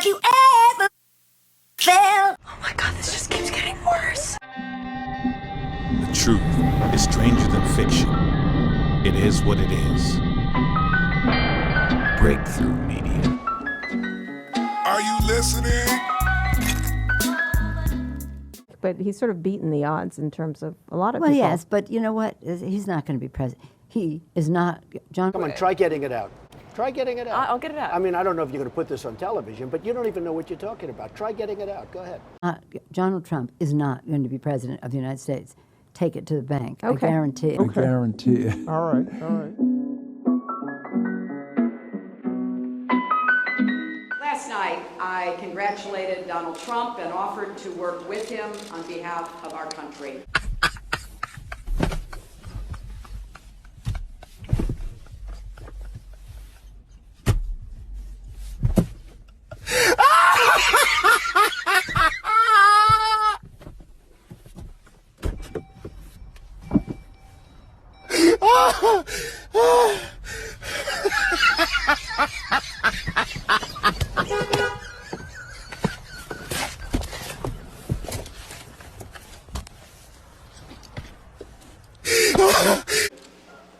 Have you ever felt? Oh my God, this just keeps getting worse. The truth is stranger than fiction. It is what it is. Breakthrough Media. Are you listening? But he's sort of beaten the odds in terms of a lot of Well, people. yes, but you know what? He's not going to be president. He is not. John. Come on, try getting it out. Try getting it out. I'll get it out. I mean, I don't know if you're going to put this on television, but you don't even know what you're talking about. Try getting it out. Go ahead. Donald Trump is not going to be president of the United States. Take it to the bank. Okay. I guarantee it. I guarantee it. All right, all right. Last night, I congratulated Donald Trump and offered to work with him on behalf of our country.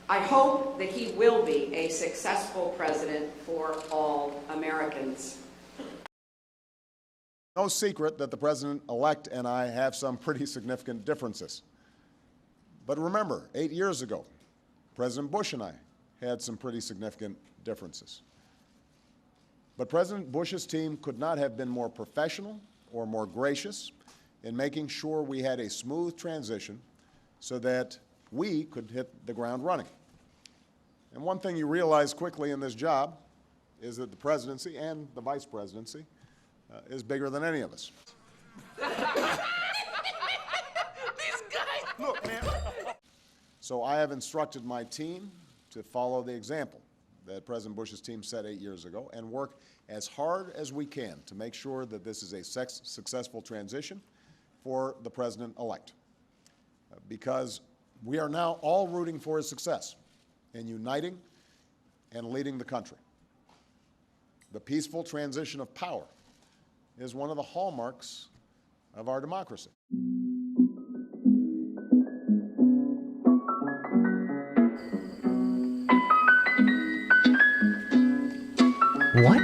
I hope that he will be a successful president for all Americans. No secret that the president-elect and I have some pretty significant differences. But remember, 8 years ago, President Bush and I had some pretty significant differences. But President Bush's team could not have been more professional or more gracious in making sure we had a smooth transition so that we could hit the ground running. And one thing you realize quickly in this job is that the presidency and the vice presidency is bigger than any of us. These guys. Look, man. So I have instructed my team to follow the example that President Bush's team set 8 years ago and work as hard as we can to make sure that this is a successful transition for the president-elect. Because we are now all rooting for his success in uniting and leading the country. The peaceful transition of power is one of the hallmarks of our democracy. What?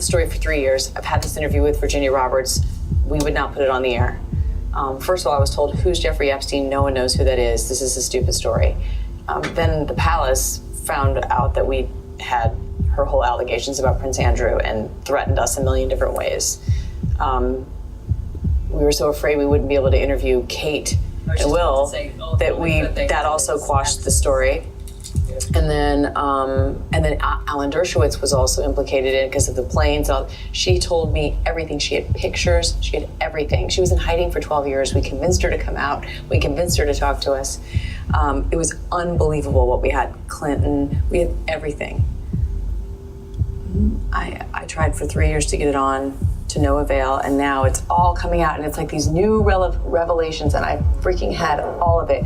Story for 3 years. I've had this interview with Virginia Roberts. We would not put it on the air. First of all, I was told, who's Jeffrey Epstein? No one knows who that is. This is a stupid story. Then the palace found out that we had her whole allegations about Prince Andrew and threatened us a million different ways. We were so afraid we wouldn't be able to interview Kate and Will that also quashed the story. And then Alan Dershowitz was also implicated in it because of the planes. She told me everything. She had pictures. She had everything. She was in hiding for 12 years. We convinced her to come out. We convinced her to talk to us. It was unbelievable what we had. Clinton. We had everything. I tried for 3 years to get it on, to no avail, and now it's all coming out, and it's like these new revelations, and I freaking had all of it.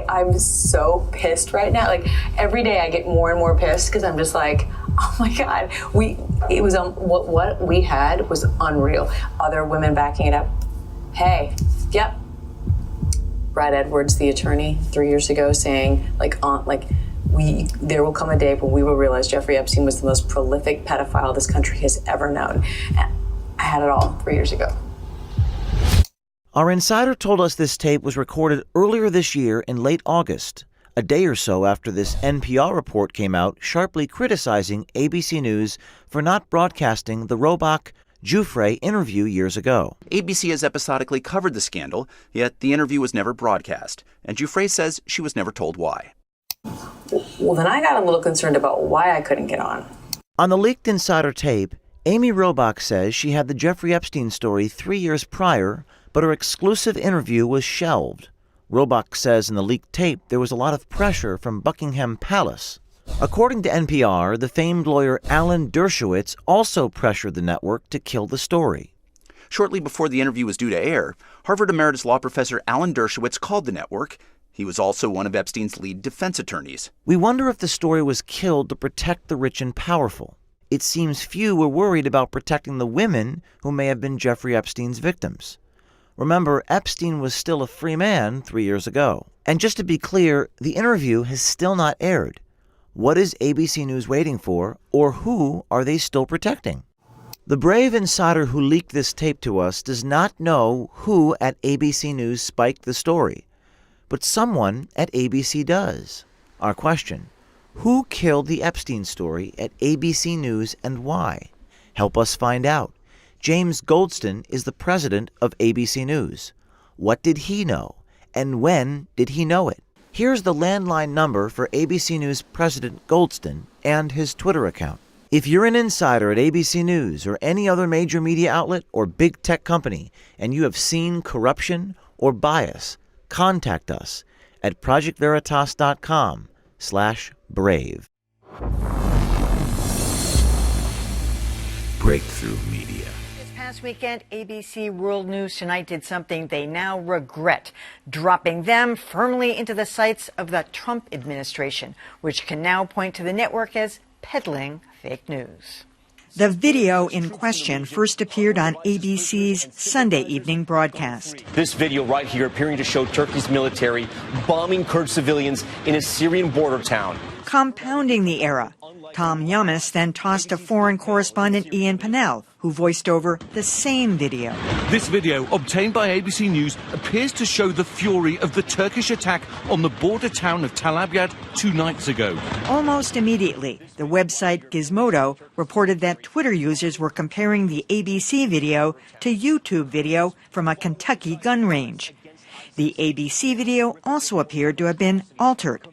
I'm so pissed right now. Like, every day I get more and more pissed because I'm just like, oh my God, what we had was unreal. Other women backing it up. Hey, yep. Brad Edwards, the attorney, 3 years ago, saying there will come a day when we will realize Jeffrey Epstein was the most prolific pedophile this country has ever known. And I had it all 3 years ago. Our insider told us this tape was recorded earlier this year in late August, a day or so after this NPR report came out sharply criticizing ABC News for not broadcasting the Robach Giuffre interview years ago. ABC has episodically covered the scandal, yet the interview was never broadcast, and Giuffre says she was never told why. Well, then I got a little concerned about why I couldn't get on. On the leaked insider tape, Amy Robach says she had the Jeffrey Epstein story 3 years prior, but her exclusive interview was shelved. Robach says in the leaked tape there was a lot of pressure from Buckingham Palace. According to NPR, the famed lawyer Alan Dershowitz also pressured the network to kill the story. Shortly before the interview was due to air, Harvard emeritus law professor Alan Dershowitz called the network. He was also one of Epstein's lead defense attorneys. We wonder if the story was killed to protect the rich and powerful. It seems few were worried about protecting the women who may have been Jeffrey Epstein's victims. Remember, Epstein was still a free man 3 years ago. And just to be clear, the interview has still not aired. What is ABC News waiting for, or who are they still protecting? The brave insider who leaked this tape to us does not know who at ABC News spiked the story, but someone at ABC does. Our question: who killed the Epstein story at ABC News and why? Help us find out. James Goldston is the president of ABC News. What did he know, and when did he know it? Here's the landline number for ABC News President Goldston and his Twitter account. If you're an insider at ABC News or any other major media outlet or big tech company and you have seen corruption or bias, contact us at projectveritas.com/brave. Breakthrough Media. This past weekend, ABC World News Tonight did something they now regret, dropping them firmly into the sights of the Trump administration, which can now point to the network as peddling fake news. The video in question first appeared on ABC's Sunday evening broadcast. This video right here appearing to show Turkey's military bombing Kurd civilians in a Syrian border town. Compounding the error, Tom Yamas then tossed to foreign correspondent Ian Pennell, who voiced over the same video. This video, obtained by ABC News, appears to show the fury of the Turkish attack on the border town of Tal Abyad 2 nights ago. Almost immediately, the website Gizmodo reported that Twitter users were comparing the ABC video to YouTube video from a Kentucky gun range. The ABC video also appeared to have been altered.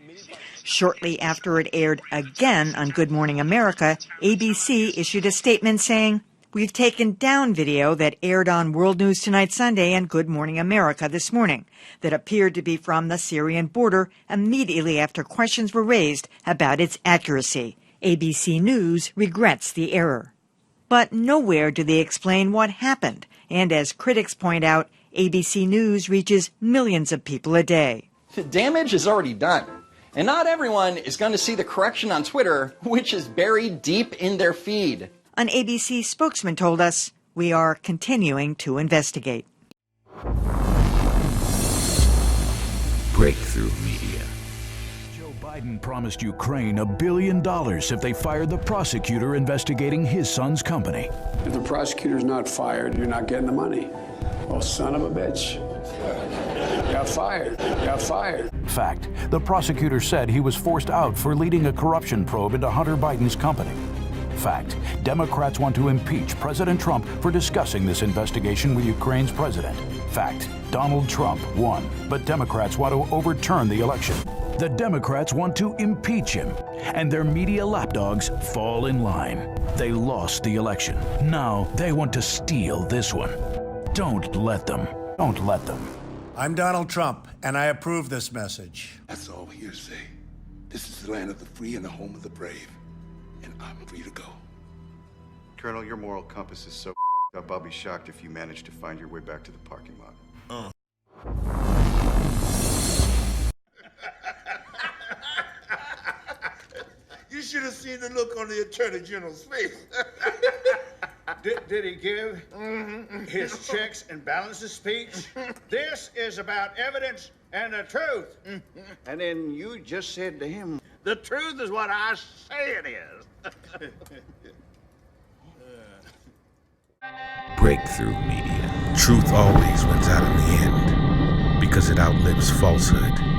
Shortly after it aired again on Good Morning America, ABC issued a statement saying, "We've taken down video that aired on World News Tonight Sunday and Good Morning America this morning that appeared to be from the Syrian border immediately after questions were raised about its accuracy. ABC News regrets the error." But nowhere do they explain what happened, and as critics point out, ABC News reaches millions of people a day. The damage is already done. And not everyone is going to see the correction on Twitter, which is buried deep in their feed. An ABC spokesman told us, "We are continuing to investigate." Breakthrough Media. Joe Biden promised Ukraine $1 billion if they fired the prosecutor investigating his son's company. If the prosecutor's not fired, you're not getting the money. Oh, son of a bitch. Got fired. Got fired. Fact, the prosecutor said he was forced out for leading a corruption probe into Hunter Biden's company. Fact, Democrats want to impeach President Trump for discussing this investigation with Ukraine's president. Fact, Donald Trump won, but Democrats want to overturn the election. The Democrats want to impeach him, and their media lapdogs fall in line. They lost the election. Now they want to steal this one. Don't let them. Don't let them. I'm Donald Trump, and I approve this message. That's all hearsay. This is the land of the free and the home of the brave. And I'm free to go. Colonel, your moral compass is so up, I'll be shocked if you manage to find your way back to the parking lot. You should have seen the look on the Attorney General's face. Did he give his checks and balances speech? This is about evidence and the truth. And then you just said to him, the truth is what I say it is. Breakthrough Media. Truth always wins out in the end because it outlives falsehood.